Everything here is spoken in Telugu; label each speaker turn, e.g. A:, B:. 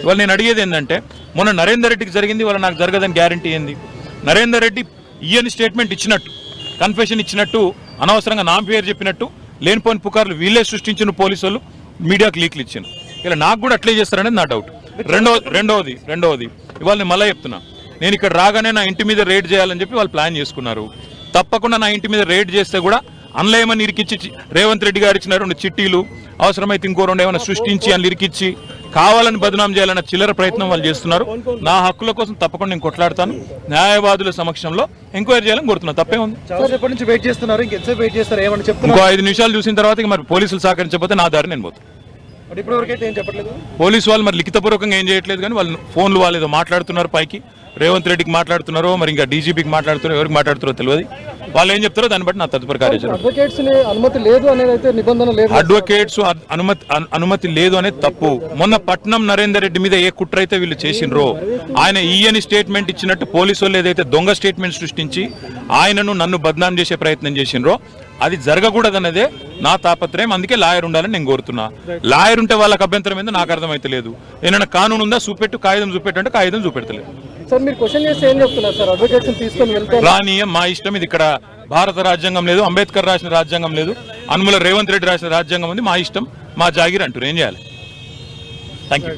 A: ఇవాళ నేను అడిగేది ఏంటంటే మొన్న నరేందర్ రెడ్డికి జరిగింది, వాళ్ళ నాకు జరగదని గ్యారంటీ ఏంది? నరేందర్ రెడ్డి ఈయన స్టేట్మెంట్ ఇచ్చినట్టు, కన్ఫెషన్ ఇచ్చినట్టు, అనవసరంగా నా పేరు చెప్పినట్టు లేనిపోని పుకార్లు వీళ్ళే సృష్టించిన పోలీసు వాళ్ళు మీడియాకు లీక్లు ఇచ్చాను. ఇలా నాకు కూడా అట్లే చేస్తారనేది నా డౌట్. రెండవది ఇవాళ నేను మళ్ళీ చెప్తున్నా, నేను ఇక్కడ రాగానే నా ఇంటి మీద రేడ్ చేయాలని చెప్పి వాళ్ళు ప్లాన్ చేసుకున్నారు. తప్పకుండా నా ఇంటి మీద రేడ్ చేస్తే కూడా అన్లేమని ఇరికిచ్చి రేవంత్ రెడ్డి గారు ఇచ్చిన 2 చిట్టీలు, అవసరమైతే ఇంకో 2 ఏమైనా సృష్టించి అని ఇరికిచ్చి కావాలని బదనాం చేయాలన్న చిల్లర ప్రయత్నం వాళ్ళు చేస్తున్నారు. నా హక్కుల కోసం తప్పకుండా నేను కొట్లాడతాను. న్యాయవాదుల సమక్షంలో ఎంక్వైరీ చేయాలని కోరుతున్నా. తప్పే ఉంది. ఇంకో 5 నిమిషాలు చూసిన తర్వాత మరి పోలీసులు సహకరించకపోతే నా దారి నేను పోతాను. పోలీసు వాళ్ళు మరి లిఖితపూర్వకంగా ఏం చేయట్లేదు, కానీ వాళ్ళు ఫోన్లు వాళ్ళు ఏదో మాట్లాడుతున్నారు. పైకి రేవంత్ రెడ్డికి మాట్లాడుతున్నారో, మరి ఇంకా డీజీపీకి మాట్లాడుతున్నారో, ఎవరికి మాట్లాడుతారో తెలియదు. వాళ్ళు ఏం చెప్తారో దాన్ని బట్టి నా తదుపరి కార్యాచరణ. అడ్వకేట్స్ అనుమతి లేదు అనేది తప్పు. మొన్న పట్నం నరేందర్ రెడ్డి మీద ఏ కుట్ర అయితే వీళ్ళు చేసినరో, ఆయన ఈయని స్టేట్మెంట్ ఇచ్చినట్టు పోలీసు వాళ్ళు ఏదైతే దొంగ స్టేట్మెంట్ సృష్టించి ఆయనను నన్ను బద్నాం చేసే ప్రయత్నం చేసినరో అది జరగకూడదన్నదే నా తాపత్రయం. అందుకే లాయర్ ఉండాలని నేను కోరుతున్నా. లాయర్ ఉంటే వాళ్ళకి అభ్యంతరం ఏందో నాకు అర్థమైతే లేదు. ఏమైనా కానూను ఉందా చూపెట్టు, కాగితం చూపెట్టు అంటే కాగితం చూపెడతలేదు. రానీయం, మా ఇష్టం. ఇది ఇక్కడ భారత రాజ్యాంగం లేదు, అంబేద్కర్ రాసిన రాజ్యాంగం లేదు, అనుముల రేవంత్ రెడ్డి రాసిన రాజ్యాంగం ఉంది. మా ఇష్టం, మా జాగిర్ అంటారు. ఏం చేయాలి? Thank you.